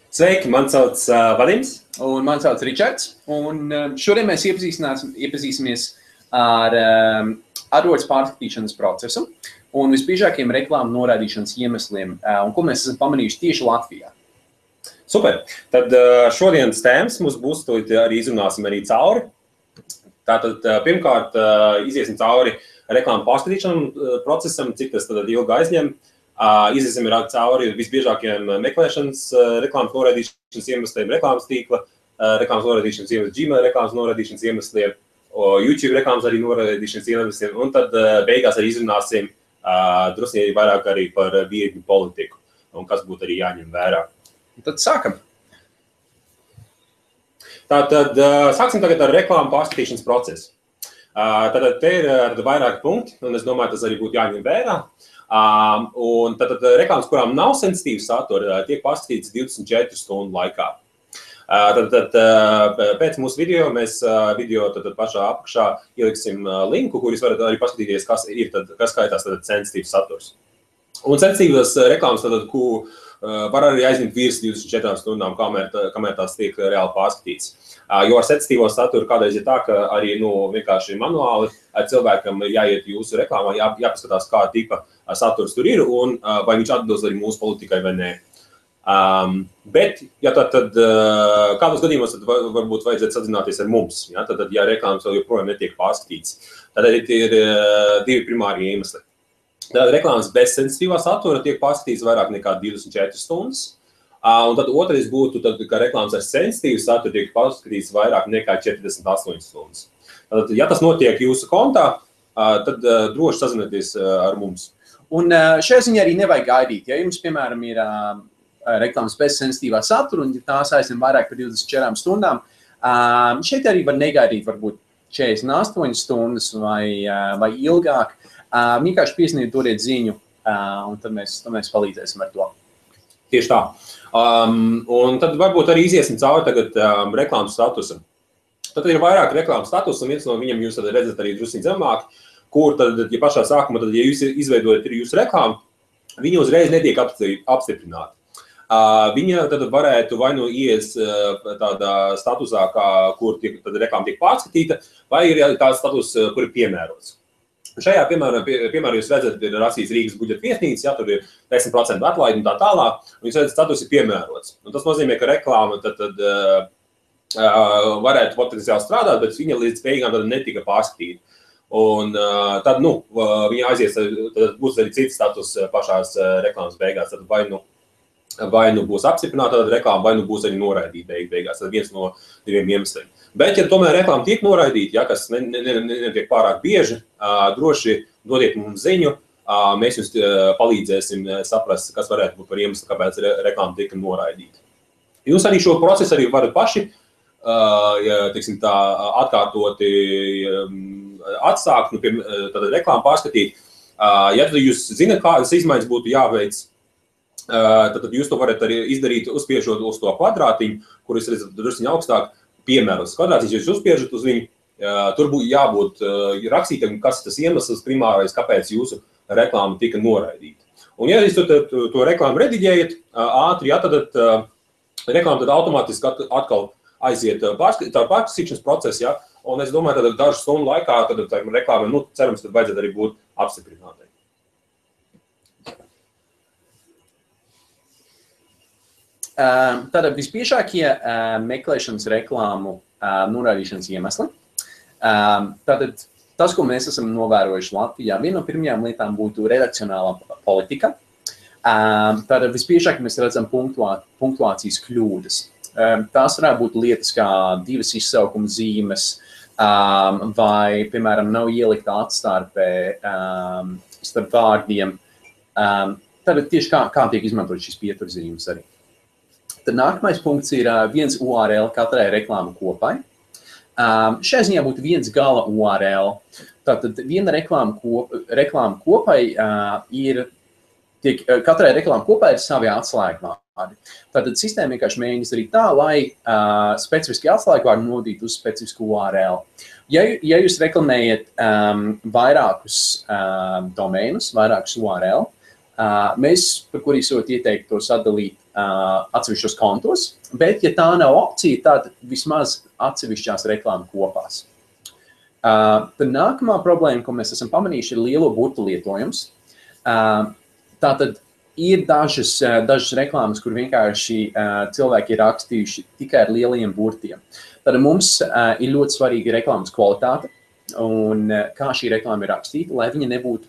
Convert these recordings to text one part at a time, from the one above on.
Sveiki, man sauc Vadims. Un man sauc Ričards. Un šodien mēs iepazīsimies ar AdWords pārskatīšanas procesu un visbiežākiem reklāmu noraidīšanas iemesliem, un ko mēs esam pamanījuši tieši Latvijā. Super. Tad šodienas tēmas mums būs, to arī izrunāsim arī cauri. Tātad pirmkārt iziesim cauri reklāmu pārskatīšanas procesam, cik tas tad ilgi aizņem. Iziesim cauri visbiežākiem meklēšanas, reklāmas noraidīšanas iemesliem, reklāmas tīkla, reklāmas noraidīšanas iemesliem, Gmail reklāmas noraidīšanas iemesliem, YouTube reklāmas arī noraidīšanas iemesliem, un tad beigās arī izrunāsim drusku vairāk arī par viedņu politiku, un kas būtu arī jāņem vērā. Tad sākam. Tātad sāksim tagad ar reklāmu pārskatīšanas procesu. Tātad te ir vairāki punkti, un es domāju, tas arī būtu jāņem vērā. Un tātad reklāmas, kurām nav sensitīva satura, tiek pārskatītas 24 stundu laikā. Tad pēc mūsu video mēs pašā apakšā ieliksim linku, kur jūs varat arī paskatīties, kas skaitās sensitīvs saturs. Un sensitīvas reklāmas, var arī aizņemt virs 24 stundām, kamēr tās tiek reāli pārskatīts. Jo ar sensitīvo saturu kādreiz ir tā, ka arī vienkārši manuāli cilvēkam jāiet jūsu reklāmā, jāpaskatās, kāda tipa saturs tur ir un vai viņš atbilst arī mūsu politikai vai nē. Bet, ja tad kādos gadījumos tad varbūt vajadzētu sazināties ar mums, ja, tad, ja reklāmas vēl joprojām netiek pārskatīts, tad arī ir divi primāri iemesli. Tad reklāmas bez sensitīvā satura tiek pārskatīts vairāk nekā 24 stundas. Un tad otrais būtu, ka reklāmas ar sensitīvu saturu tiek pārskatīts vairāk nekā 48 stundas. Tad, ja tas notiek jūsu kontā, tad droši sazinieties ar mums. Un šajā ziņā arī nevajag gaidīt. Ja jums, piemēram, ir reklāmas bez sensitīvā satura un ja tās aizņem vairāk par 24 stundām, šeit arī var negaidīt varbūt 48 stundas vai ilgāk. Vienkārši piesniegt, dodiet ziņu, un tad mēs palīdzēsim ar to. Tieši tā. Un tad varbūt arī iziesim cauri tagad reklāmas statusam. Tad ir vairāk reklāmas status, un viens no viņiem jūs redzat arī drusku zemāk, kur tad, ja pašā sākumā, tad, ja jūs izveidojat jūsu reklāmu, viņi uzreiz netiek apstiprināti. Viņa tad varētu vai nu ies tādā statusā, kur reklāma tiek pārskatīta, vai ir tāds status, kur ir piemērots. Šajā piemērā jūs redzat, ir rakstīts Rīgas budžeta vietnīca, ja, tur ir 10% atlaidi un tā tālāk, un jūs redzat, status ir piemērots. Un tas nozīmē, ka reklāma tad varētu potenciāli strādāt, bet viņa līdz beigām tad netika pārskatīta. Un tad, viņa aizies, tad būs arī cits status pašās reklāmas beigās. Tad vai nu būs apstiprināta reklāma, vai nu būs arī noraidīta beigās. Tas viens no diviem iemesliem. Bet, ja tomēr reklāma tiek noraidīta, ja, kas netiek pārāk bieži, droši dodiet mums ziņu, mēs jums palīdzēsim saprast, kas varētu būt par iemeslu, kāpēc reklāma tika noraidīta. Jūs arī šo procesu arī varat paši, atkārtoti atsākt, tad reklāmu pārskatīt. Ja jūs zināt, kādas izmaiņas būtu jāveic, tad jūs to varat arī izdarīt, uzspiežot uz to kvadrātiņu, kur jūs redzat drusciņu augstāk, piemēros kvadrātiņš, ja jūs uzspiežat uz viņu, tur būtu jābūt rakstītam, kas tas iemesls primārais, kāpēc jūsu reklāma tika noraidīta. Un ja jūs to reklāmu rediģējat ātri, ja, tad reklāma tad automātiski atkal aiziet pārskatīšanas procesu, ja, un es domāju, tad dažu stundu laikā tad reklāmai, cerams, tad vajadzētu arī būt apstiprinātai. Tātad visbiežākie meklēšanas reklāmu noraidīšanas iemesli. Tātad tas, ko mēs esam novērojuši Latvijā, viena no pirmajām lietām būtu redakcionālā politika. Tātad visbiežāk mēs redzam punktuācijas kļūdas. Tās varētu būt lietas kā divas izsaukuma zīmes vai, piemēram, nav ielikta atstarpe starp vārdiem. Tātad tieši kā tiek izmantot šīs pieturzīmes arī. Tad nākamais punkts ir viens URL katrai reklāmu kopai. Šajā ziņā būtu viens gala URL. Tātad viena reklāmu kopai katrai reklāmu kopai ir savi atslēgvārdi. Tātad sistēma vienkārši mēģina darīt tā, lai specifiski atslēgvārdi nodītu uz specifisku URL. Ja jūs reklamējat vairākus domēnus, vairākus URL, mēs, par kuriem varat ieteikt to sadalīt atsevišķos kontos, bet, ja tā nav opcija, tad vismaz atsevišķās reklāmu kopās. Tad nākamā problēma, ko mēs esam pamanījuši, ir lielo burtu lietojums. Tātad ir dažas reklāmas, kur vienkārši cilvēki ir rakstījuši tikai ar lieliem burtiem. Tad mums ir ļoti svarīga reklāmas kvalitāte un kā šī reklāma ir rakstīta, lai viņa nebūtu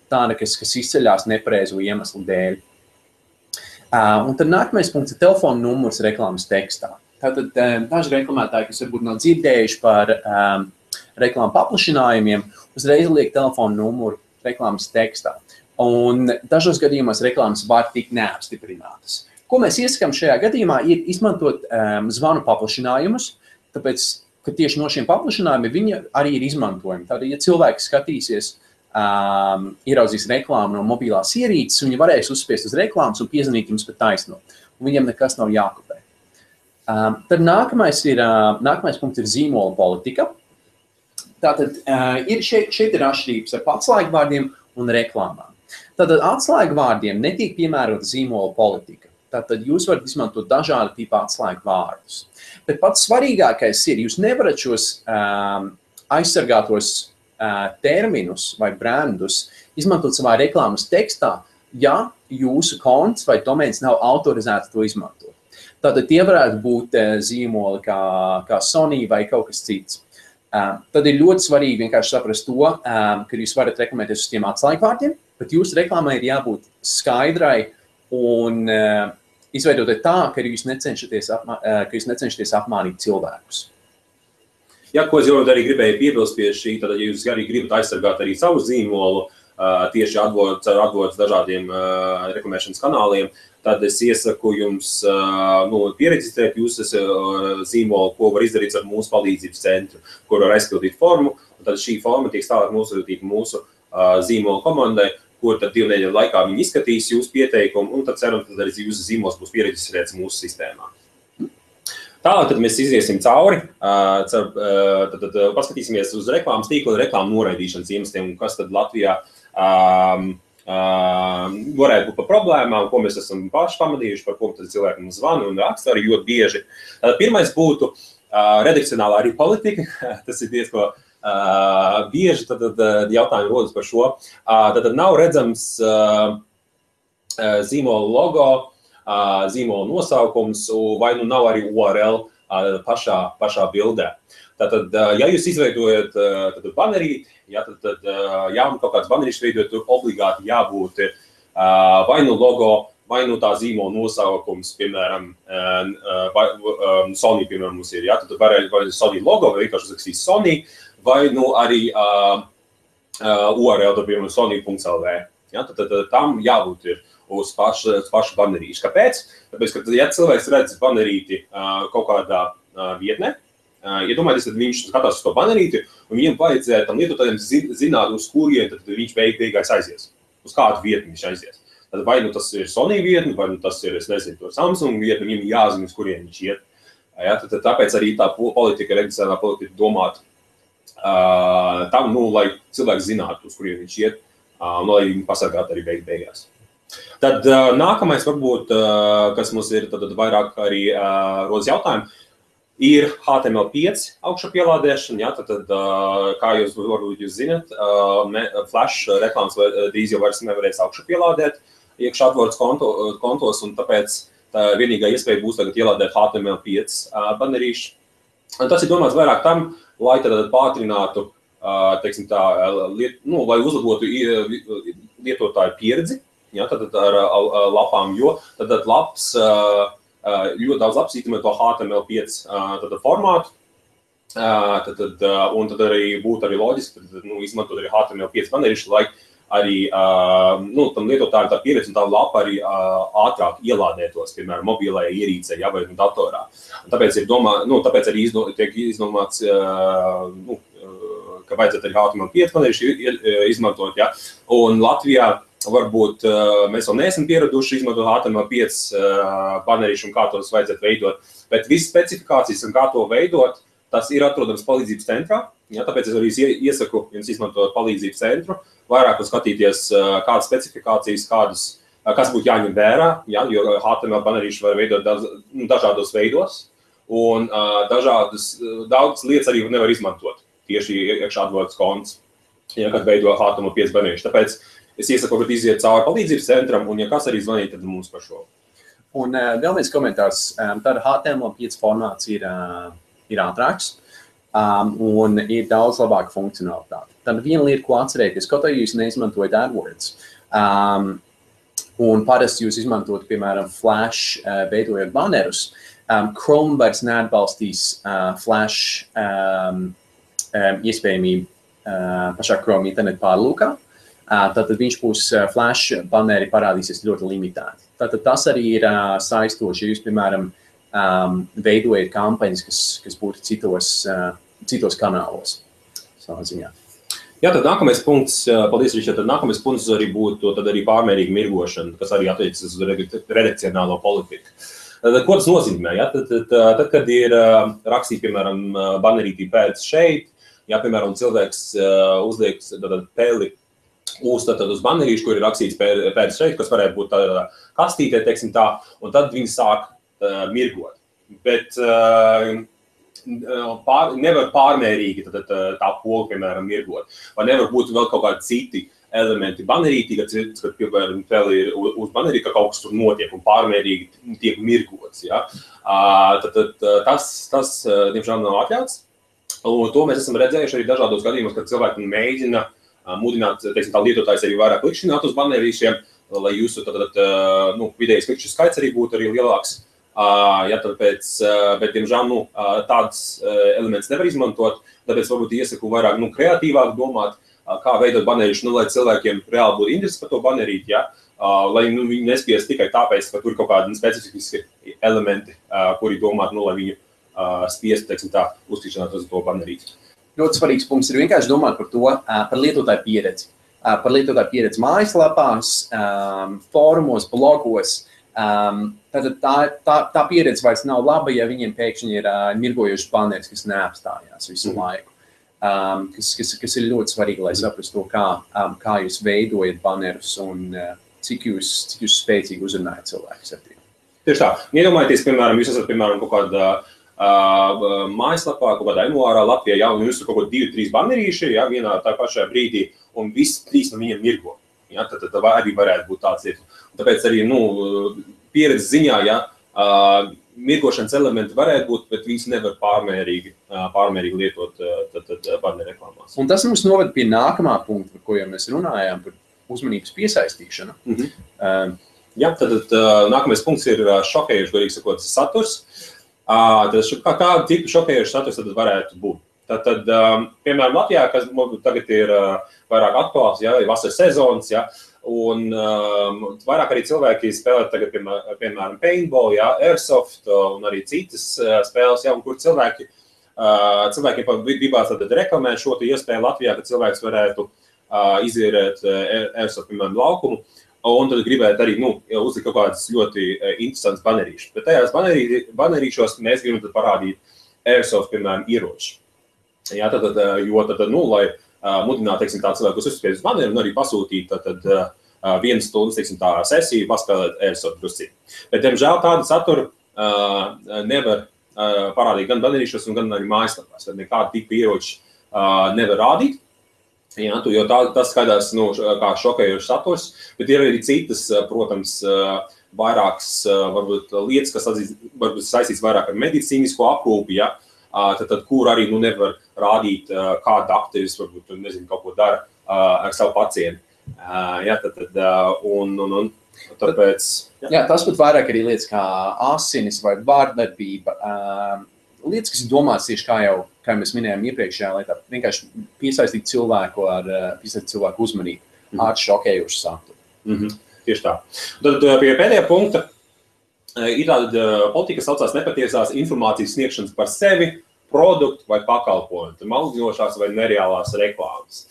tāda, kas izceļās nepareizo iemeslu dēļ. Un tad nākamais punkts ir telefona numurs reklāmas tekstā. Tātad daži reklamētāji, kas varbūt nav dzirdējuši par reklāmu paplašinājumiem, uzreiz liek telefona numuru reklāmas tekstā. Un dažos gadījumos reklāmas var tikt neapstiprinātas. Ko mēs iesakām šajā gadījumā, ir izmantot zvanu paplašinājumus, tāpēc, ka tieši no šiem paplašinājumiem viņi arī ir izmantojami. Tātad, ja cilvēki skatīsies, ieraudzīs reklāmu no mobilās ierīces, viņi varēs uzspiest uz reklāmas un piezvanīt jums pat taisno. Un viņiem nekas nav jākopē. Tad nākamais punkts ir zīmola politika. Tātad šeit ir atšķirības ar atslēgvārdiem un reklāmām. Tātad atslēgvārdiem netiek piemērota zīmola politika. Tātad jūs varat izmantot dažādu tipu atslēgvārdus. Bet pats svarīgākais ir, jūs nevarat šos aizsargātos terminus vai brandus izmantot savā reklāmas tekstā, ja jūsu konts vai domēns nav autorizēts to izmantot. Tātad tie varētu būt zīmoli kā Sony vai kaut kas cits. Tad ir ļoti svarīgi vienkārši saprast to, ka jūs varat reklamēties uz tiem atslēgvārdiem, bet jūsu reklāmai ir jābūt skaidrai un izveidotai tā, ka jūs necenšaties apmānīt cilvēkus. Jā, ko es jau arī gribēju piebilst pie šī, tad, ja jūs arī gribat aizsargāt arī savu zīmolu, tieši atvodas dažādiem reklamēšanas kanāliem, tad es iesaku jums pieregistrēt jūsu zīmolu, ko var izdarīt ar mūsu palīdzības centru, kur var aizpildīt formu, un tad šī forma tiek tālāk nosūtīta mūsu zīmolu komandai, kur tad 2 nedēļu laikā viņi izskatīs jūsu pieteikumu, un tad ceram, ka arī jūsu zīmols būs pieregistrēts mūsu sistēmā. Tālāk tad mēs iziesim cauri, tad paskatīsimies uz reklāmas tīklu un reklāmu noraidīšanas iemesliem, kas tad Latvijā varētu būt par problēmām, ko mēs esam paši pamanījuši, par ko tad cilvēki mums zvana un raksta arī ļoti bieži. Pirmais būtu redakcionālā arī politika, tas ir diezko bieži, tad jautājumi rodas par šo. Tad nav redzams zīmola logo, zīmola nosaukums, vai nu nav arī URL pašā bildē. Tātad, ja jūs izveidojat banerīti, tad kaut kāds banerīšs veidojot, tur obligāti jābūt vai nu logo, vai nu tā zīmola nosaukums, piemēram, Sony, piemēram, mums ir, tad vai Sony logo, vai vienkārši uzrakstīs Sony, vai nu arī URL, piemēram, sony.lv. Tad tam jābūt ir uz pašu banerīšu. Kāpēc? Tāpēc, ka ja cilvēks redz banerīti kaut kādā vietnē, iedomājieties, tad viņš skatās uz to banerīti, un viņam vajadzēja tam lietotājiem zināt, uz kurien tad viņš beigās aizies. Uz kādu vietni viņš aizies. Tad vai nu tas ir Sony vietni, vai nu tas ir, es nezinu, to Samsung vietni, viņam jāzina, uz kurien viņš iet. Tad tāpēc arī tā politika, redakcionālā politika domāt tam, lai cilvēks zinātu, uz kurien viņš iet, un lai viņu pasargātu arī beigās. Tad nākamais varbūt, kas mums ir tad vairāk arī rodas jautājumi, ir HTML5 augšupielādēšana. Tad, kā varbūt jūs zinat, Flash reklāmas drīz jau vairs nevarēs augšupielādēt iekšā AdWords kontos, un tāpēc vienīgā iespēja būs tagad ielādēt HTML5 banerīšu. Tas ir domāts vairāk tam, lai tad pātrinātu, teiksim tā, lai uzlabotu lietotāju pieredzi, tad ar lapām, jo tad laps, ļoti daudz lapas izmanto to HTML5 formātu, un tad arī būtu arī loģiski izmantot arī HTML5 banerīšu, lai arī tam lietotājiem tā pieredze un tā lapa arī ātrāk ielādētos, piemēram, mobilajā ierīcē, vai datorā. Tāpēc tāpēc arī tiek izdomāts, ka vajadzētu arī HTML5 banerīšu izmantot, un Latvijā varbūt mēs vēl neesam pieraduši izmantot HTML5 banerīšu un kā tos vajadzētu veidot, bet visas specifikācijas un kā to veidot, tas ir atrodams palīdzības centrā, tāpēc es arī iesaku jums izmantot palīdzības centru, vairāk skatīties kādas specifikācijas, kādus kas būtu jāņem vērā, ja, jo HTML banerīši var veidot dažādos veidos, un daudz lietas arī nevar izmantot tieši iekšā atvodas konts, ja, kad veido HTML5 banerīši. Tāpēc es iesaku, ka iziet cauri palīdzības centram, un ja kas arī zvanīt, tad mums par šo. Un vēl viens komentārs, tāda HTML5 formāts ir ātrāks un ir daudz labāka funkcionalitāte. Tad viena lieta, ko atcerēties, kaut arī jūs neizmantojat AdWords, un parasti jūs izmantot, piemēram, Flash veidojot banerus, Chrome vairs neatbalstīs Flash iespējamību pašā Chrome internetu pārlūkā. Tātad viņš būs Flash baneri parādīsies ļoti limitēti. Tātad tas arī ir saistoši, ja jūs, piemēram, veidojat kampaņas, kas būtu citos kanālos savā ziņā. Jā, tad nākamais punkts, paldies, Ričard, tad nākamais punkts arī būtu tad arī pārmērīga mirgošana, kas arī attiecas uz redakcionālo politiku. Tad, ko tas nozīmē? Ja? Tad, kad ir rakstīt, piemēram, banerītī pēc šeit, ja, piemēram, cilvēks uzliek peli uz banerīšu, kur ir rakstīts pēc šeit, kas varētu būt tādā kastītē, teiksim tā, un tad viņi sāk mirgot. Bet nevar pārmērīgi tā poga, piemēram, mirgot. Vai nevar būt vēl kaut kādi citi elementi banerītī, kad piemēram, peli ir uz banerīti, ka kaut kas tur notiek un pārmērīgi tiek mirgots. Ja? Tas, diemžēl, nav atļauts. Un to mēs esam redzējuši arī dažādos gadījumos, kad cilvēki mēģina mudināt, teiksim, tā lietotājs arī vairāk klikšķināt uz banerīšiem, lai jūsu vidējais klikšķu skaits arī būtu arī lielāks. Ja, tāpēc, bet, diemžēl, tāds elements nevar izmantot, tāpēc varbūt iesaku vairāk kreatīvāk domāt, kā veidot banerīšu, lai cilvēkiem reāli būtu interesi par to banerīt, ja, lai viņi nespies tikai tāpēc, ka tur ir kaut kādi specifiski elementi, kuri domāt, lai viņu spiest, teiksim tā, uztīšanāt uz to banerīt. Ļoti svarīgs punkts ir vienkārši domāt par to, par lietotāju pieredzi. Par lietotāju pieredzi mājaslapās, fórumos, blogos. Tātad tā pieredze vairs nav laba, ja viņiem pēkšņi ir mirgojuši baneris, kas neapstājās visu laiku. Kas ir ļoti svarīgi, lai saprastu to, kā jūs veidojat banerus un cik jūs spēcīgi uzrunājat cilvēkus ar tiem. Tieši tā. Iedomājieties, piemēram, jūs esat, piemēram, kaut kādā mājaslapā, kaut kādā emuārā Latvijā, ja, un jūs ir kaut ko 2-3 banerīši, ja, vienā tā pašā brīdī, un viss 3 no viņiem mirgo. Ja, tad arī varētu būt tāds lietu. Tāpēc arī, pieredzes ziņā, ja, mirgošanas elementi varētu būt, bet viņas nevar pārmērīgi lietot baneru reklāmās. Un tas mums noved pie nākamā punkta, par ko jau mēs runājām, par uzmanības piesaistīšanu. Jā, tad nākamais punkts ir šokējuši, godīgi sakot, saturs. Kādu tipu šokējuši saturs tad varētu būt? Tad, piemēram, Latvijā, kas tagad ir vairāk aktuāls, ja, ir vasaras sezonas, ja, un vairāk arī cilvēki spēlē tagad, piemēram, paintball, ja, airsoft un arī citas spēles, ja, un kur cilvēkiem gribās reklamēt šo iespēju Latvijā, ka cilvēks varētu izierēt airsoft, piemēram, laukumu, un tad gribētu arī uzlikt kaut kādas ļoti interesantas banerīšas. Bet tajās banerīšos mēs gribam parādīt airsoft, piemēram, ieroči. Jā, lai mudinātu, teiksim, tā cilvēku, kas uzspēj uz baneru un arī pasūtīt vienas stundas, teiksim, tā sesiju, paspēlēt airsoft drusci. Bet, diemžēl, tādu saturu nevar parādīt gan banerīšos, gan arī mājaslapās. Tad nekādu tipu ieroči nevar rādīt. Jā, jo tas skaidrs kā šokējošs saturs, bet ir arī citas, protams, vairākas varbūt lietas, kas varbūt saistīts vairāk ar medicīnisko aprūpi, ja, tad kur arī nevar rādīt, kā dakteris varbūt, nezinu, kaut ko dara ar savu pacientu. Jā, un tāpēc... Jā, tas pat vairāk arī lietas kā asinis vai vārdarbība. Lietas, kas ir domāts tieši kā mēs minējām iepriekšējā lietā, vienkārši piesaistīt cilvēku uzmanību ar šokējušu saturu. Tieši tā. Tad pie pēdējā punkta ir tāda politika, kas saucās nepatiesās informācijas sniegšanas par sevi, produktu vai pakalpojumu, maldinošās vai nereālās reklāmas.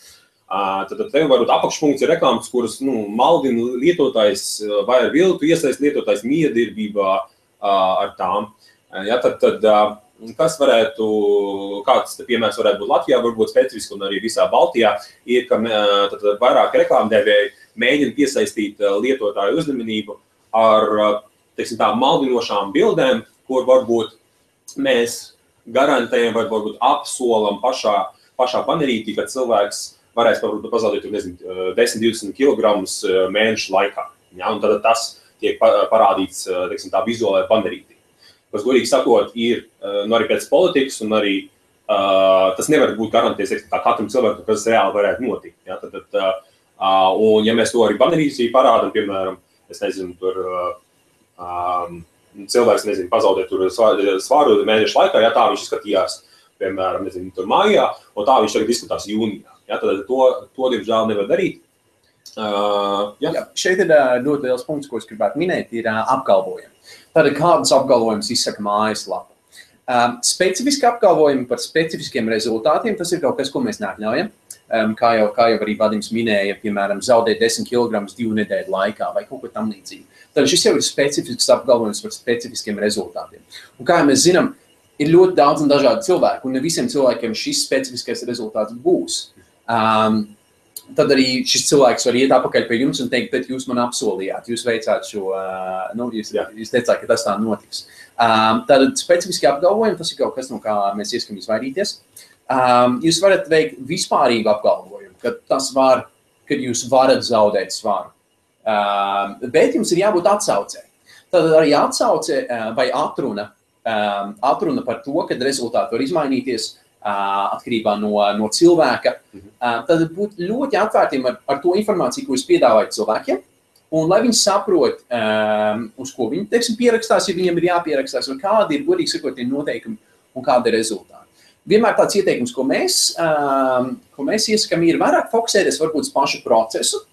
Tad tev varbūt apakšpunkts ir reklāmas, kuras maldina lietotājs vai ar viltu iesaist lietotājs miedarbībā ar tām. Ja, tad kāds piemērs varētu būt Latvijā, varbūt specifiski un arī visā Baltijā, ir, ka vairāk reklāmdevēji mēģina piesaistīt lietotāju uzmanību ar, teiksim tā, maldinošām bildēm, kur varbūt mēs garantējam, vai varbūt apsolam pašā panerītī, ka cilvēks varēs varbūt pazaudēt 10-20 kg mēnešu laikā. Ja? Un tad tas tiek parādīts, teiksim tā, vizuālajā panerītī. Kas, godīgi sakot, ir arī pēc politikas, un arī tas nevar būt garantēts katram cilvēkam, kas reāli varētu notikt. Ja? Un ja mēs to arī panerītī parādam, piemēram, es nezinu, tur cilvēks, nezinu, pazaudēt tur svāru mēnešu laikā, ja tā viņš izskatījās, piemēram, nezinu, tur mājā, un tā viņš tagad izskatās jūnijā. Ja, tad to diemžēl nevar darīt. Jā, šeit ir ļoti liels punkts, ko es gribētu minēt, ir apgalvojumi. Tātad kādus apgalvojumus izsaka mājaslapa. Specifiski apgalvojumi par specifiskiem rezultātiem, tas ir kaut kas, ko mēs neatļaujam. Kā jau arī Vadims minēja, piemēram, zaudēt 10 kg 2 nedēļu laikā vai kaut ko tam līdzīgi. Tad šis jau ir specifisks apgalvojums par specifiskiem rezultātiem. Un kā mēs zinām, ir ļoti daudz un dažādi cilvēki, un ne visiem cilvēkiem šis specifiskais rezultāts būs. Tad arī šis cilvēks var iet atpakaļ pie jums un teikt, bet jūs man apsolījāt, jūs veicāt šo, jūs teicāt, ka tas tā notiks. Tātad specifiski apgalvojumi, tas ir kaut kas, no kā mēs ieskam izvairīties. Jūs varat veikt vispārīgu apgalvojumu, ka tas var, kad jūs varat zaudēt svaru. Bet jums ir jābūt atsaucē. Tad arī atsauce vai atruna par to, kad rezultāti var izmainīties atkarībā no cilvēka. Tad būt ļoti atvērtiem ar to informāciju, ko jūs piedāvājat cilvēkiem, un lai viņi saprot, uz ko viņi, teiksim, pierakstās, ja viņiem ir jāpierakstās, vai kādi ir, godīgi sakot, tie noteikumi un kādi ir rezultāti. Vienmēr tāds ieteikums, ko mēs iesakām, ir vairāk fokusēties varbūt uz pašu procesu,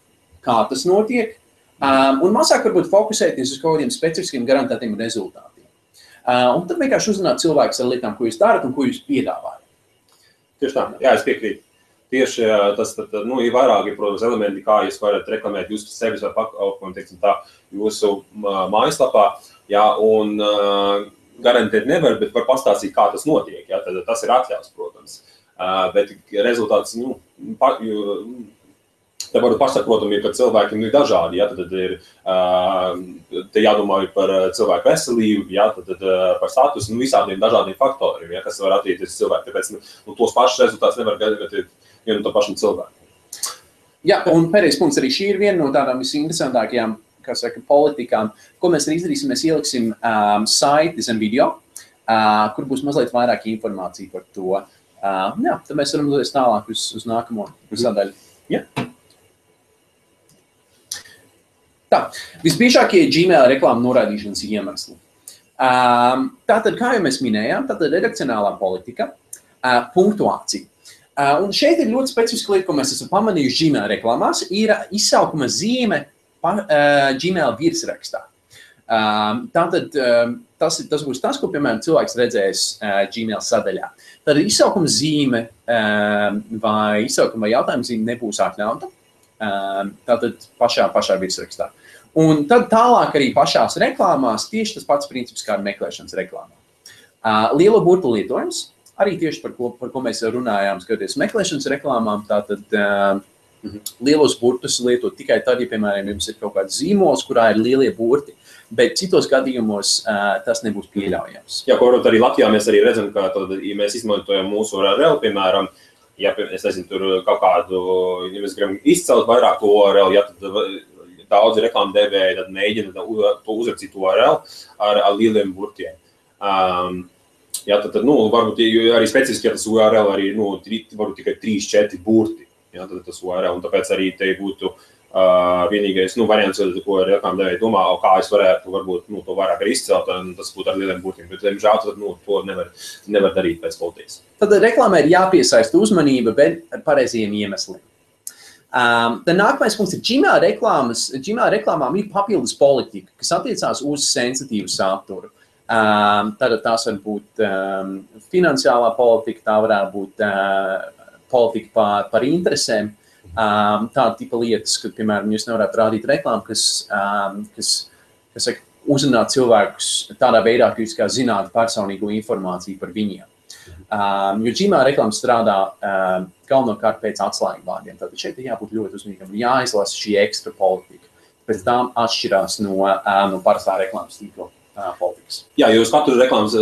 kā tas notiek, un mazāk varbūt fokusēties uz kaut kādiem specifiskiem garantētiem rezultātiem. Un tad vienkārši uzrunāt cilvēkus ar lietām, ko jūs darat un ko jūs piedāvājat. Tieši tā, jā, es piekrītu. Tieši tas, ir vairāki, protams, elementi, kā jūs varat reklamēt jūsu sevis vai pakalpojumu, teiksim tā, jūsu mājaslapā, jā, un garantēt nevar, bet var pastāstīt, kā tas notiek, jā, tad tas ir atļaus, protams. Bet rezultāts, te varu pasaprotami, ka cilvēkiem ir dažādi, ja, tad ir te jādomā par cilvēku veselību, ja, tad par statusu, visādiem dažādiem faktoriem, ja, kas var attiekties cilvēku. Tāpēc tos pašus rezultātus nevar gadīt vienu to pašam cilvēku. Jā, un pēdējais punkts arī šī ir viena no tādām visinteresantākajām, kā saka, politikām, ko mēs arī izdarīsim, mēs ieliksim saiti zem video, kur būs mazliet vairāk informācija par to. Jā, tad mēs varam doties tālāk uz nākamo sadaļu. Ja? Tā, visbiežākie Gmail reklāmu noraidīšanas iemesli. Tātad, kā jau mēs minējām, tātad redakcionālā politika, punktuācija. Un šeit ir ļoti specifiska lieta, ko mēs esam pamanījuši Gmail reklāmās, ir izsaukuma zīme Gmail virsrakstā. Tātad tas būs tas, ko, piemēram, cilvēks redzēs Gmail sadaļā. Tad izsaukuma zīme vai izsaukuma vai jautājuma zīme nebūs atļauta. Tātad pašā virsrakstā. Un tad tālāk arī pašās reklāmās tieši tas pats princips kā ar meklēšanas reklāmā. Lielo burtu lietojums, arī tieši par ko mēs runājām, skatoties meklēšanas reklāmām, tātad lielos burtus lietot tikai tad, ja, piemēram, jums ir kaut kāds zīmols, kurā ir lielie burti, bet citos gadījumos tas nebūs pieļaujams. Jā, ko varbūt arī Latvijā mēs arī redzam, ka tad, ja mēs izmantojam mūsu URL, piemēram, ja es nezinu, tur kaut kādu, ja mēs gribam izcelt vairāk to URL, ja tad daudzi reklāmu devēji tad mēģina to uzrakstīt URL ar lieliem burtiem. Ja, tad varbūt arī specifiski, ja tas URL arī, varbūt tikai 3-4 burti, ja, tad tas URL, un tāpēc arī te būtu vienīgais, variants, ko reklāmu devēji domā, kā es varētu, varbūt, to vairāk arī izcelt, un tas būtu ar lieliem burtiem, bet, diemžēl, tad, to nevar darīt pēc politikas. Tad reklāmai ir jāpiesaista uzmanība, bet ar pareizajiem iemesliem. Tad nākamais punkts ir Gmail reklāmām ir papildus politika, kas attiecās uz sensitīvu saturu. Tad tās var būt finansiālā politika, tā varētu būt politika par interesēm. Tāda tipa lietas, kad, piemēram, jūs nevarētu rādīt reklāmu, kas uzrunā cilvēkus tādā veidā, ka jūs kā zināt personīgo informāciju par viņiem. Jo Gmail reklāmas strādā galvenokārt pēc atslēgu vārdiem. Tātad šeit ir jābūt ļoti uzmanīgam, jāizlasa šī ekstra politika. Pēc tām atšķirās no parastā reklāmas tīkla politikas. Jā, jo uz katru reklāmas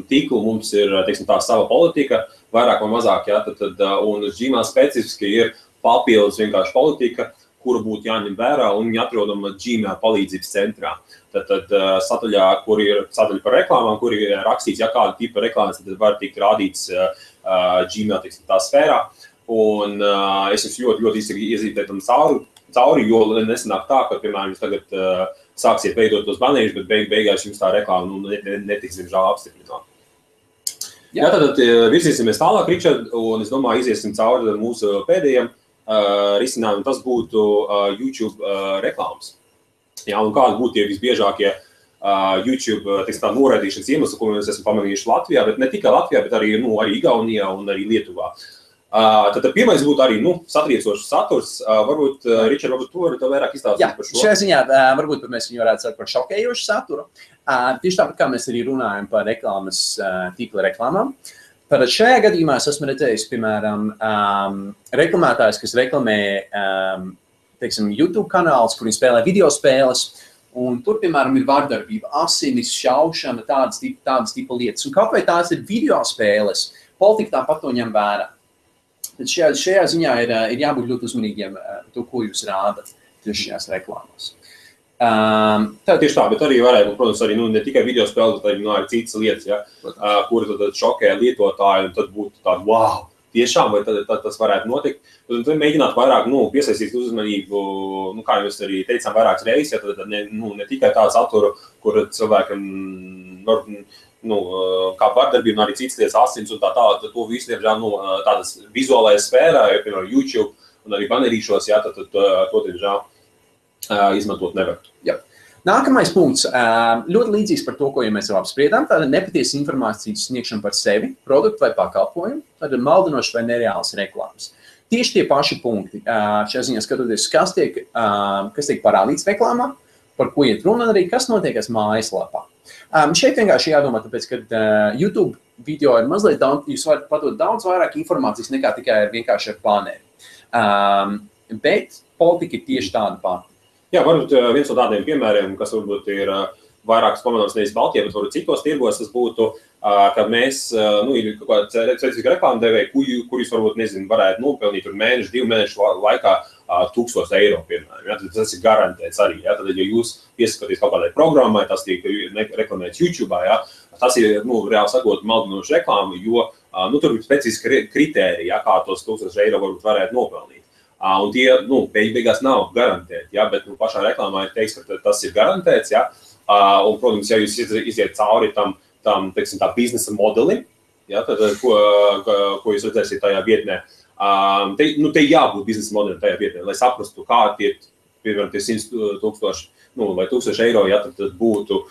tīklu mums ir, teiksim, tā sava politika, vairāk vai mazāk, jā, un uz Gmail specifiski ir papildus vienkārši politika, kuru būtu jāņem vērā un atrodama Gmail palīdzības centrā. Tad sadaļā, kur ir sadaļa par reklāmām, kur ir rakstīts, ja kāda tipa reklāmas, tad var tikt rādīts Gmail, teiksim, tā sfērā. Un es jums ļoti iezīmēju tam cauri, jo nesanāk tā, ka, piemēram, jūs tagad sāksiet veidot tos banērus, bet beigās jums tā reklāma netiks, diemžēl, apstiprināta. Jā, tad virzīsimies tālāk, Ričard, un es domāju, iziesim cauri mūsu pēdējiem risinājumiem. Tas būtu YouTube reklāmas. Jā, un kādi būtu tie visbiežākie YouTube noraidīšanas iemesli, ko mēs esam pamanījuši Latvijā, bet ne tikai Latvijā, bet arī Igaunijā un arī Lietuvā. Tad pirmais būtu arī satriecošs saturs. Varbūt, Ričard, tu vari vairāk izstāstīt par šo? Jā, šajā ziņā varbūt mēs viņu varētu saukt par šokējošu saturu. Tieši tāpat, kā mēs arī runājam par reklāmas tīkla reklāmām. Šajā gadījumā es esmu redzējis, piemēram, reklamētājs, kas reklamē teiksim, YouTube kanāls, kur viņi spēlē video spēles. Un tur, piemēram, ir vardarbība, asinis, šaušana, tādas tipa lietas. Un kaut vai tās ir video spēles, politika tāpat to ņem vērā. Tad šajā ziņā ir jābūt ļoti uzmanīgiem to, ko jūs rādat tieši šajās reklāmās. Tieši tā, bet arī varētu būt, protams, arī ne tikai video spēles, bet arī citas lietas, ja, kuri tad šokē lietotāji, un tad būtu tādi, wow, tiešām, vai tad tas varētu notikt. Tad mēģināt vairāk piesaistīt uzmanību, kā mēs arī teicām vairākas reizes, ja tad ne tikai tādu saturu, kur cilvēkam var, kā vardarbība, arī citas lietas, asins un tā tālāk, to visu, diemžēl, tādas vizuālajā sfērā, ja, piemēram, YouTube un arī banerīšos, ja, tad to, diemžēl, izmantot nevar. Jā. Nākamais punkts. Ļoti līdzīgs par to, ko mēs jau apspriedām. Tāda nepatiesa informācijas sniegšana par sevi, produktu vai pakalpojumu, tāda maldinošas vai nereālas reklāmas. Tieši tie paši punkti. Šajā ziņā skatoties, kas tiek parādīts reklāmā, par ko iet runa, arī kas notiek mājaslapā. Šeit vienkārši jādomā, tāpēc, ka YouTube video ir mazliet daudz, jūs varat padot daudz vairāk informācijas nekā tikai vienkārši ar banēru. Bet politika ir tieši tāda pati. Jā, varbūt viens no tādiem piemēriem, kas varbūt ir vairākas pamanāms nevis Baltijā, bet varbūt citos tirgos, tas būtu, ka mēs, ir kaut kāda specifiska reklāmdevēja, kur jūs varbūt, varētu nopelnīt mēnešu, 2 mēnešu laikā 1000 eiro, piemēram. Ja? Tas ir garantēts arī. Ja? Tad, ja jūs pieskaties kaut kādai programmai, tas tiek reklamēts YouTube, ja? Tas ir, reāli sakot, maldinoša reklāma, jo tur ir specifiski kritēriji, ja? Kā tos 1000 eiro varētu nopelnīt. Un tie, beigās nav garantēti, ja? Bet pašā reklāmā ir teiks, ka tas ir garantēts, ja? Un, protams, ja jūs iziet cauri tam teiksim, tā biznesa modelim, ja? Tad, ko jūs redzēsiet tajā vietnē, te jābūt biznesa modelim tajā vietnē, lai saprastu, kā piemēram, tie 100 000 vai 1000 eiro, ja, tad būtu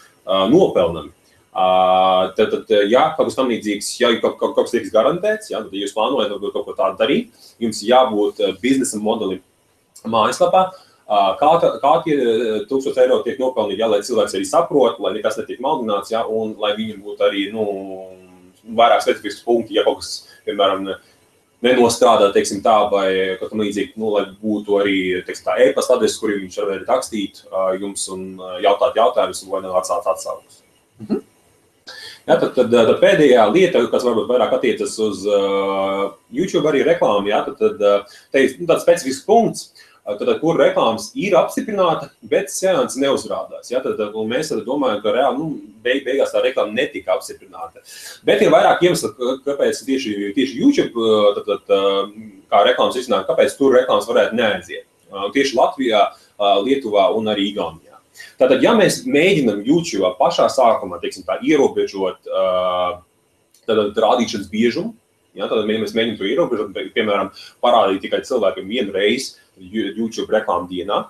nopelnami. Ja kaut kas tam līdzīgs, ja kaut kas tiek garantēts, ja, tad jūs plānojat kaut ko tādu darīt, jums jābūt biznesa modelim mājaslapā, kā tie 1000 eiro tiek nopelnīti, ja, lai cilvēks arī saprot, lai nekas netiek maldināts, ja, un lai viņam būtu arī vairāk specifiski punkti, ja kaut kas, piemēram, nenostrādā, teiksim tā, vai kaut kam līdzīgi, lai būtu arī, teiksim tā, e-pasta adrese, kur viņš var rakstīt jums un jautāt jautājumus un vai atstāt atsaukus. Ja, tad pēdējā lieta, kas varbūt vairāk attiecas uz YouTube arī reklāmu, ja, tad te ir tāds specifisks punkts, kur reklāmas ir apstiprināta, bet seansi neuzrādās. Ja, un mēs domājam, ka reāli beigās tā reklāma netika apstiprināta. Bet ir vairāk iemesli, kāpēc tieši YouTube, kā reklāmas risinājumi, kāpēc tur reklāmas varētu neaiziet. Tieši Latvijā, Lietuvā un arī Igaunijā. Tātad, ja mēs mēģinam YouTube pašā sākumā, teiksim tā, ierobežot rādīšanas biežumu, ja, tad mēs mēģinam to ierobežot, piemēram, parādīt tikai cilvēkiem vienu reizi YouTube reklāmu dienā,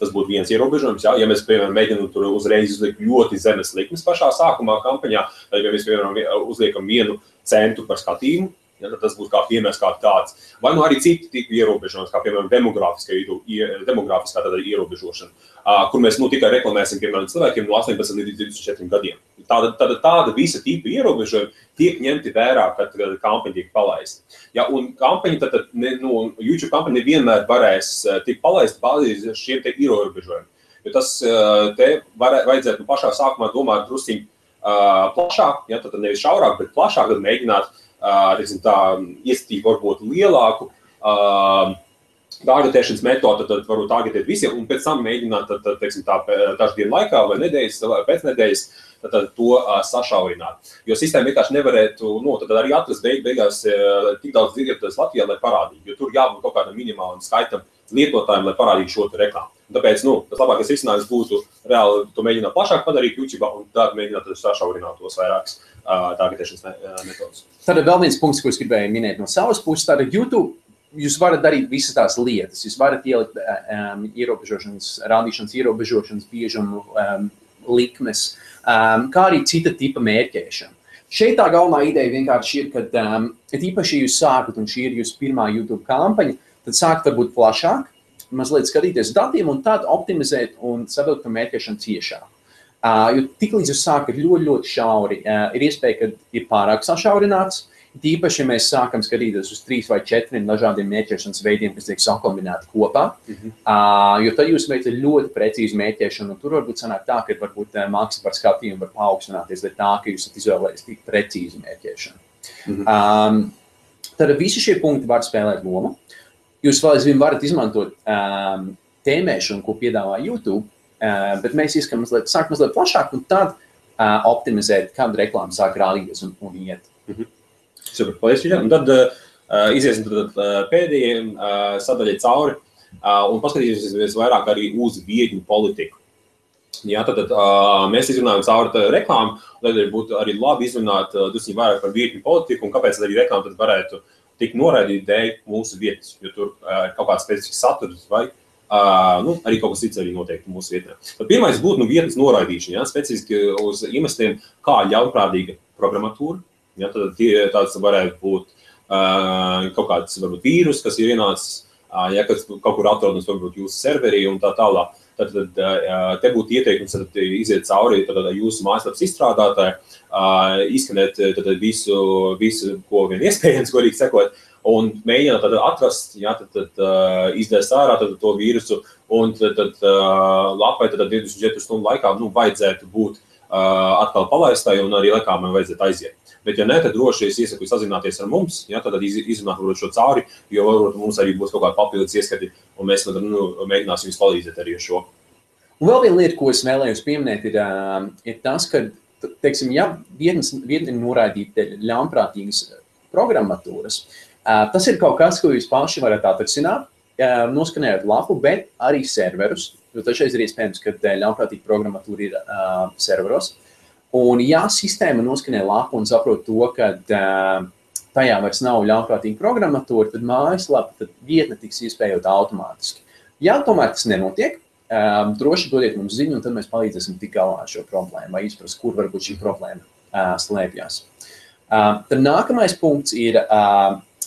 tas būtu viens ierobežojums, ja, ja mēs, piemēram, mēģinam tur uzreiz uzliekt ļoti zemes likmes pašā sākumā kampaņā, tad, ja mēs, piemēram, uzliekam 1 centu par skatījumu, Ja, tad tas būs kā piemērs kā tāds. Vai arī citi tipi ierobežojums, kā piemēram demografiskā ierobežošana, kur mēs tikai reklamēsim, piemēram, cilvēkiem no 18 līdz 24 gadiem. Tāda visa tipa ierobežojumi tiek ņemti vērā, kad kampaņa tiek palaista. Ja, un kampaņa, YouTube kampaņa nevienmēr varēs tikt palaista balstoties uz šiem te ierobežojumiem. Jo tas te vajadzētu pašā sākumā domāt drusciņ plašāk, ja, tad nevis šaurāk, bet plašāk, tad mēģināt iestatīt varbūt lielāku targetēšanas metodu, tad varbūt targetēt visiem, un pēc tam mēģināt dažu dienu laikā vai nedēļas, vai pēc nedēļas to sašaurināt. Jo sistēma vienkārši nevarētu, tad arī atrast beigās tik daudz lietotāju Latvijā, lai parādītu, jo tur jābūt kaut kādam minimālam skaitam lietotājiem, lai parādītu šo reklāmu. Tāpēc, tas labākais risinājums būtu reāli to mēģināt plašāk padarīt YouTube, un tad mēģināt sašaurināt tos vairākas targetēšanas metodus. Tad vēl viens punkts, ko es gribēju minēt no savas puses, tātad YouTube, jūs varat darīt visas tās lietas. Jūs varat ielikt rādīšanas ierobežošanas, biežumu, likmes, kā arī cita tipa mērķēšana. Šeit tā galvenā ideja vienkārši ir, kad īpaši jūs sākat, un šī ir jūsu pirmā YouTube kampaņa, tad sākat varbūt plašāk, mazliet skatīties datiem un tad optimizēt un savilkt to mērķēšanu ciešāk. Jo tiklīdz jūs sākat ļoti šauri, ir iespēja, ka ir pārāk sašaurināts. Tīpaši, ja mēs sākam skatīties uz 3 vai 4 dažādiem mērķēšanas veidiem, kas tiek sakombinēti kopā, jo tad jūs veicat ļoti precīzu mērķēšanu, un tur varbūt sanāk tā, ka varbūt maksa par skatījumu var paaugstināties, lai tā, ka jūs esat izvēlējies tik precīzu mērķēšanu. Tad visi šie punkti var spēlēt lomu. Jūs vēl aizvien varat izmantot tēmēšanu, ko piedāvā YouTube, bet mēs sāk mazliet plašāk un tad optimizēt, kad reklāma sāk rādīties un iet. Super, paldies, Viļņa. Un tad iziesim pēdējiem sadaļai cauri un paskatīsimies vairāk arī uz viedņu politiku. Ja, tad mēs izrunājam cauri reklāmu, tad būtu arī labi izrunāt drusku vairāk par viedņu politiku un kāpēc arī reklāma tad varētu tik noraidīt dēļ mūsu vietas, jo tur kaut kāds specifisks saturs vai arī kaut kas cits arī noteikti mūsu vietnē. Tad pirmais būtu vietnes noraidīšana, ja, specifiski uz iemesliem kā ļaunprātīga programmatūra. Ja, tad tāds varētu būt kaut kāds varbūt vīrus, kas ir ienācis, ja, kas kaut kur atrodams varbūt jūsu serverī un tā tālāk. Tad te būtu ieteikums iziet cauri jūsu mājaslapas izstrādātāji, izskanēt visu, ko vien iespējams, godīgi sekot, un mēģināt atrast, ja, izdēst ārā to vīrusu, un lapai 24 stundu laikā vajadzētu būt atkal palaistai un arī reklāmai vajadzētu aiziet. Bet, ja ne, tad droši es iesaku sazināties ar mums, ja, tad izrunāt šo cauri, jo varbūt mums arī būs kaut kāda papildus ieskati, un mēs mēģināsim jums palīdzēt arī ar šo. Un vēl viena lieta, ko es vēlējos pieminēt, ir tas, ka, teiksim, ja vietni noraidīt ļaunprātīgas programmatūras, tas ir kaut kas, ko jūs paši varat atrisināt, noskanējot lapu, bet arī serverus, jo tašreiz ir iespējams, ka ļaunprātīga programmatūra ir serveros. Un ja sistēma noskanē lapu un saprot to, ka tajā vairs nav ļaunprātīga programmatūra, tad mājaslapa, tad vietne tiks iespējot automātiski. Ja tomēr tas nenotiek, droši dodiet mums ziņu, un tad mēs palīdzēsim tik galā ar šo problēmu, vai izprast, kur varbūt šī problēma slēpjas. Tad nākamais punkts ir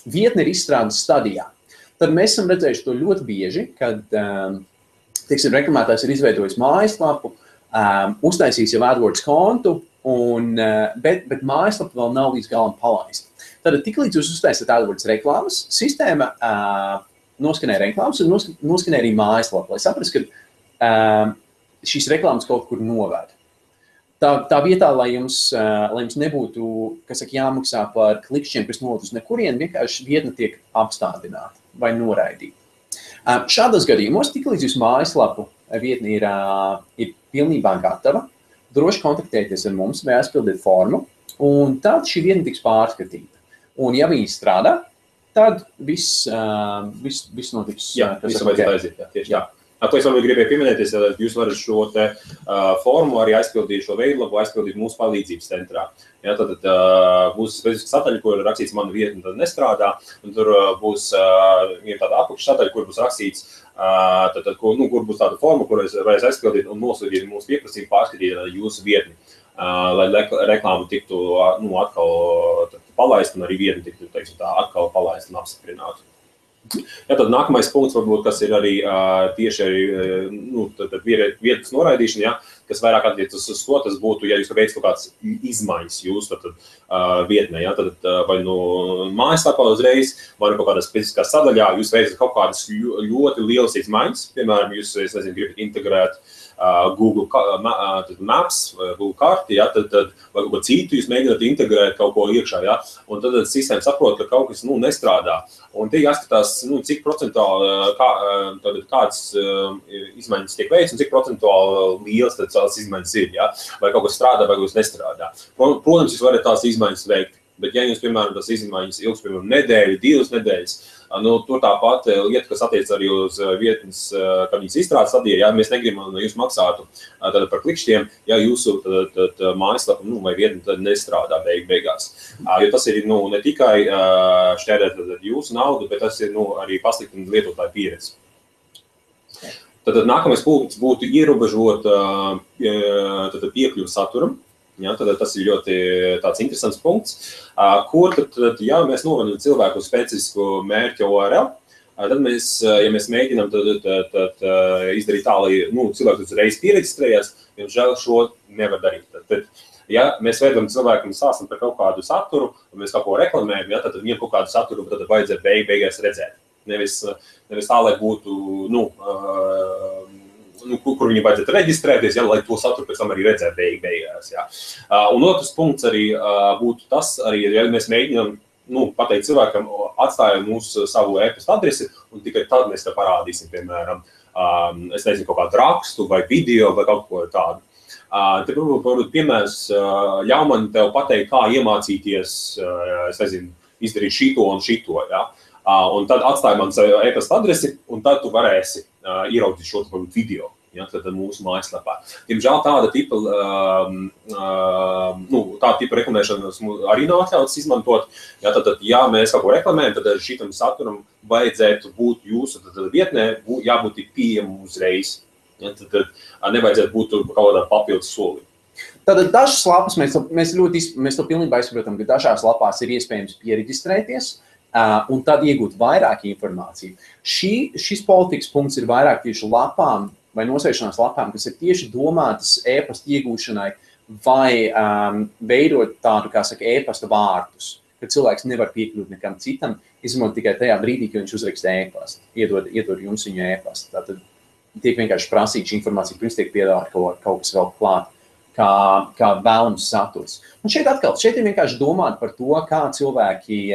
vietne ir izstrādes stadijā. Tad mēs esam redzējuši to ļoti bieži, kad, teiksim, reklamētājs ir izveidojis mājaslapu, uztaisīs jau AdWords kontu, bet mājaslapa vēl nav līdz galam palaista. Tad tiklīdz jūs uztaisat AdWords reklāmas, sistēma noskanē reklāmas un noskanē arī mājaslapu, lai saprast, ka šīs reklāmas kaut kur novērt. Tā vietā, lai jums nebūtu, kas saka, jāmaksā par klikšķiem, kas noved uz nekurien, vienkārši vietne tiek apstādināta vai noraidīta. Šādos gadījumos, tiklīdz jūs mājaslapu vietne ir pilnībā gatava, droši kontaktēties ar mums vai aizpildiet formu, un tad šī vietne tiks pārskatīta. Un ja viņi strādā, tad viss notiks. Jā, viss vajadzētu aiziet, jā, tieši tā. Ko es vēl gribēju pieminēties, jūs varat šo formu arī aizpildīt šo veidlapu, aizpildīt mūsu palīdzības centrā. Ja, tad būs specifiska sadaļa, kur rakstīts mana vietne, tad nestrādā, un tur būs tāda apakšsadaļa, kur būs rakstīts, kur būs tāda forma, kur varēs aizpildīt un nosūtīt mūsu pieprasību pārskatīt jūsu vietni, lai reklāma tiktu atkal palaist, un arī vietni tiktu, teiksim, tā atkal palaist un apstiprināt. Ja, tad nākamais punkts, varbūt, kas ir arī tieši arī, vietas noraidīšana, ja, kas vairāk attiecas uz to, tas būtu, ja jūs veic kaut kādas izmaiņas jūsu vietnē, ja, tad vai mājaslapā uzreiz, vai kaut kādā specifiskā sadaļā, jūs veicat kaut kādas ļoti lielas izmaiņas, piemēram, jūs, gribat integrēt Google Maps, Google karti, ja, tad vai kaut ko citu jūs mēģināt integrēt kaut ko iekšā, ja, un tad sistēma saprot, ka kaut kas nestrādā. Un te jāskatās, cik procentuāli kādas izmaiņas tiek veikts un cik procentuāli liels tādas izmaiņas ir, ja, vai kaut kas strādā, vai kaut kas nestrādā. Protams, jūs varat tās izmaiņas veikt, bet ja jums, piemēram, tas izmaiņas ilgs, piemēram, nedēļu, 2 nedēļas, tur tāpat lieta, kas attiec arī uz vietnes, kad viņas izstrādes stadija, ja mēs negribam, lai jūs maksātu par klikšķiem, ja jūsu mājaslapa vai vietne nestrādā beigās. Jo tas ir ne tikai šķērēt jūsu naudu, bet tas ir arī pasliktina lietotāju pieredzi. Tad nākamais punkts būtu ierobežot piekļuvu saturam. Ja, tad tas ir ļoti tāds interesants punkts, kur tad, ja mēs novedam cilvēku uz specifisku mērķa URL, tad mēs, ja mēs mēģinām tad izdarīt tā, lai cilvēks uzreiz pieregistrējas, diemžēl šo nevar darīt. Tad, ja mēs vedam cilvēkam sāstam par kaut kādu saturu, un mēs kaut ko reklamējam, ja, tad viņam kaut kādu saturu tad vajadzētu beigās redzēt. Nevis tā, lai būtu, kur viņi vajadzētu reģistrēties, ja, lai to saturu pēc tam arī redzētu beigās. Ja. Un otrs punkts arī būtu tas, arī, ja mēs mēģinām pateikt cilvēkam, atstājam mūsu savu e-pasta adresi, un tikai tad mēs te parādīsim, piemēram, es nezinu, kaut kādu rakstu vai video vai kaut ko tādu. Te varbūt piemērs ļauj man tev pateikt, kā iemācīties, es nezinu, izdarīt šito un šito, ja. Un tad atstāj man savu e-pasta adresi, un tad tu varēsi ieraudzīt šo video, ja, tad mūsu mājaslapā. Diemžēl tāda tipa reklamēšanas arī nav atļauts izmantot. Ja, tad, ja mēs kaut ko reklamējam, tad šitam saturam vajadzētu būt jūsu vietnē, jābūt pieejamam uzreiz. Ja, tad nevajadzētu būt kaut kādā papildus soli. Tātad dažas lapas, mēs to pilnībā izprotam, ka dažās lapās ir iespējams piereģistrēties, un tad iegūt vairāk informāciju. Šis politikas punkts ir vairāk tieši lapām vai nosēšanās lapām, kas ir tieši domātas e-pasta iegūšanai vai veidot tādu, kā saka, e-pasta vārtus, ka cilvēks nevar piekļūt nekam citam, izmantot tikai tajā brīdī, kad viņš uzraksta e-pastu, iedod jums viņu e-pastu. Tātad tiek vienkārši prasīta šī informācija, pirms tiek piedāvāt kaut kas vēl klāt, kā vēlams saturs. Un šeit ir vienkārši domāt par to, kā cilvēki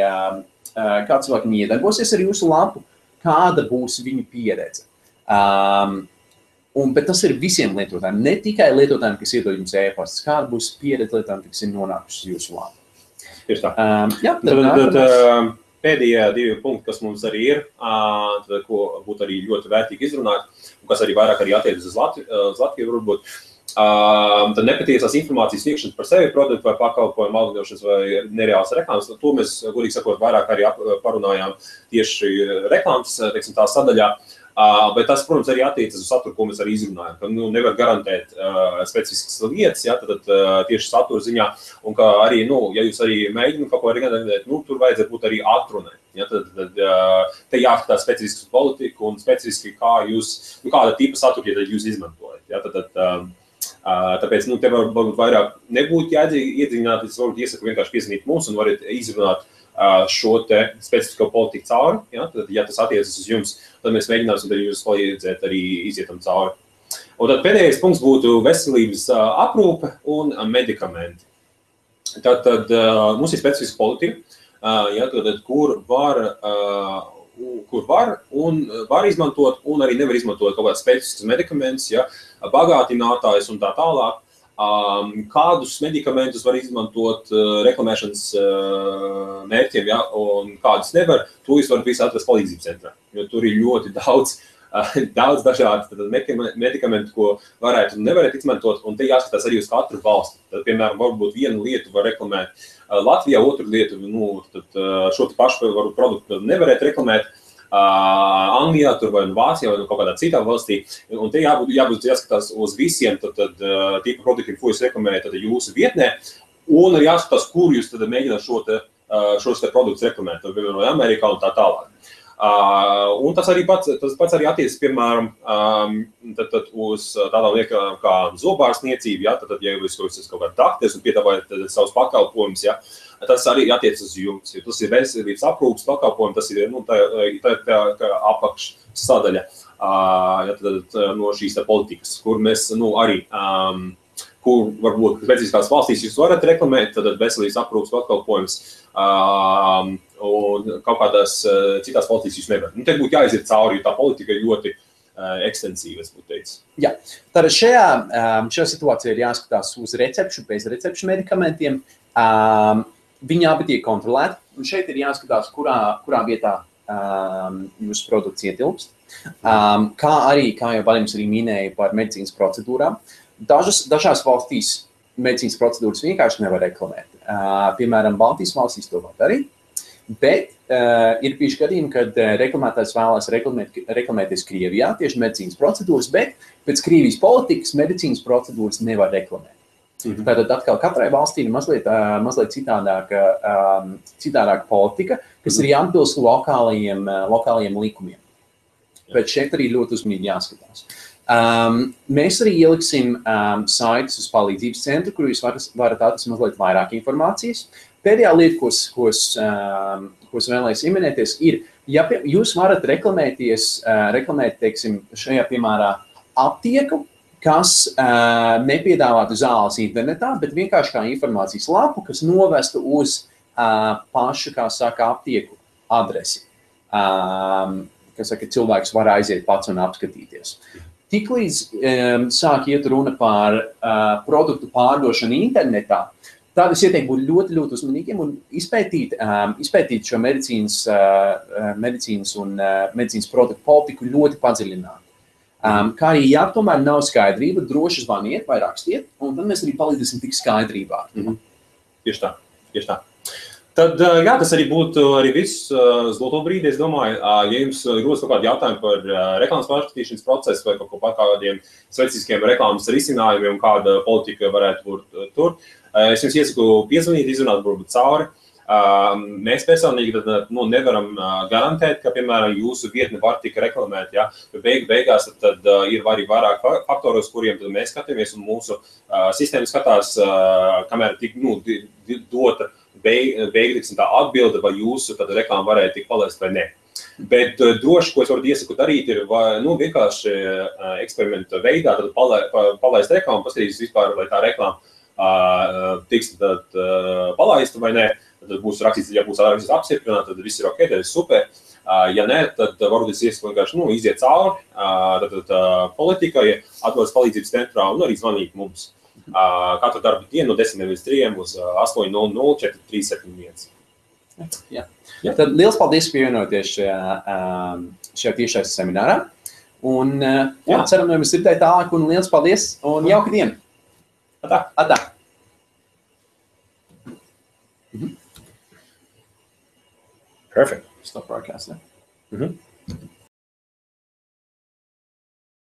iedarbosies ar jūsu lapu, kāda būs viņu pieredze. Bet tas ir visiem lietotājiem, ne tikai lietotājiem, kas iedod jums e-pastus, kāda būs pieredze lietotājiem, kas ir nonākuši uz jūsu lapu. Tieši tā. Pēdējie 2 punkti, kas mums arī ir, ko būtu arī ļoti vērtīgi izrunāt, un kas arī vairāk arī attiecas uz Latviju varbūt. Tad nepatiesās informācijas sniegšanas par sevi produktu vai pakalpojumu maldinošanas vai nereāls reklāmas. To mēs, godīgi sakot, vairāk arī parunājām tieši reklāmas, teiksim, tā sadaļā. Bet tas, protams, arī attiecas uz saturu, ko mēs arī izrunājam, ka nevar garantēt specifiskas lietas, ja, tad tieši satura ziņā, un ka arī, ja jūs arī mēģināt kaut ko garantēt, tur vajadzētu būt arī atrunai. Ja, tad te jāskatās specifisku politiku un specifiski, kāda tipa satura jūs izmantojat. Ja, tāpēc te varbūt vairāk nebūtu jāiedziļināt, es varbūt iesaku vienkārši piezinīt mums un varat izrunāt šo te specifisko politiku cauri, ja, tad, ja tas attiecas uz jums, tad mēs mēģināsim arī jūs palīdzēt arī izietam cauri. Un tad pēdējais punkts būtu veselības aprūpe un medikamenti. Tad mums ir specifiska politika, ja, tad, kur var izmantot un arī nevar izmantot kaut kāds specifisks medikaments, ja, bagātinātājs un tā tālāk. Kādus medikamentus var izmantot reklamēšanas mērķiem, ja, un kādus nevar, to jūs varat visu atrast palīdzības centrā, jo tur ir ļoti daudz dažādu medikamentu, ko varētu un nevarētu izmantot, un te jāskatās arī uz katru valsti. Tad, piemēram, varbūt vienu lietu var reklamēt Latvijā, otru lietu, šo pašu produktu nevarētu reklamēt Anglijā, tur vai Vācijā, vai kaut kādā citā valstī. Un te jāskatās uz visiem tipu produktiem, ko jūs reklamējat jūsu vietnē, un arī jāskatās, kur jūs mēģināt šo šos te produktus reklamēt, piemēram, Amerikā un tā tālāk. Un tas pats arī attiecas, piemēram, uz tādām lietām kā zobārstniecība, ja, tad, ja jūs esat kaut kādā dakteris un piedāvājat savus pakalpojumus, ja, tas arī attiecas uz jums, jo tas ir veselības aprūpes pakalpojumi, tas ir tā apakšsadaļa ja, no šīs politikas, kur mēs arī kur varbūt specifiskās valstīs jūs varat reklamēt, tad veselības aprūpes pakalpojumus, un kaut kādās citās valstīs jūs nevarat. Te būtu jāiziet cauri, jo tā politika ir ļoti ekstensīva, es būtu teicis. Jā, tātad šajā situācijā ir jāskatās uz recepšu, bez recepšu medikamentiem. Viņi abi tiek kontrolēti, un šeit ir jāskatās, kurā vietā jūsu produkts ietilpst. Kā jau Vaļņš arī minēja par medicīnas procedūrām. Dažās valstīs medicīnas procedūras vienkārši nevar reklamēt. Piemēram, Baltijas valstīs to var darīt, bet ir bijuši gadījumi, kad reklamētājs vēlās reklamēties Krievijā, tieši medicīnas procedūras, bet pēc Krievijas politikas medicīnas procedūras nevar reklamēt. Tātad atkal katrai valstī ir mazliet citādāka politika, kas arī atbilst lokālajiem likumiem. Bet šeit arī ļoti uzmanīgi jāskatās. Mēs arī ieliksim saites uz palīdzības centru, kur jūs varat atrast mazliet vairāk informācijas. Pēdējā lieta, ko es vēlēju ieminēties, ir, ja jūs varat reklamēt, teiksim, šajā piemērā aptieku, kas nepiedāvātu zāles internetā, bet vienkārši kā informācijas lapu, kas novestu uz pašu, kā saka, aptieku adresi. Kas saka, cilvēks var aiziet pats un apskatīties. Tiklīdz sāk iet runa par produktu pārdošanu internetā, tad es ieteiktu būt ļoti, ļoti uzmanīgiem un izpētīt šo medicīnas un medicīnas produktu politiku ļoti padziļināt. Kā arī, ja tomēr nav skaidrība, droši zvaniet vai rakstiet, un tad mēs arī palīdzēsim tik skaidrībā. Tieši tā. Tad, jā, tas arī būtu viss uz doto brīdi. Es domāju, ja jums rodas kaut kādi jautājumi par reklāmas pārskatīšanas procesu vai par kādiem specifiskiem reklāmas risinājumiem, kāda politika varētu būt tur, es jums iesaku piezvanīt, izrunāt varbūt cauri. Mēs personīgi nevaram garantēt, ka, piemēram, jūsu vietne var tik reklamēt. Ja? Beigās tad ir arī vairāk faktoru, uz kuriem tad mēs skatāmies, un mūsu sistēma skatās, kamēr tik dota beigās tā atbilde, vai jūsu reklāma varēja tik palaist vai ne. Bet droši, ko es varu iesaku darīt, ir vienkārši eksperimenta veidā palaist reklāmu, paskatīties vispār, vai tā reklāma tiks palaista vai ne. Tad būs rakstīts, ja būs apstiprināta, tad viss ir ok, tad ir super. Ja ne, tad varbūt es iesaku vienkārši iziet cauri politikai, atbildes palīdzības centrā un arī zvanīt mums. Katru darbu dienu no 10 līdz 3 uz 800 4371. Jā. Tad liels paldies, ka pievienoties šajā tiešais seminārā. Un ceram, jums ir tālāk un liels paldies un jauka dienu. Atā. Perfect. Stop broadcasting.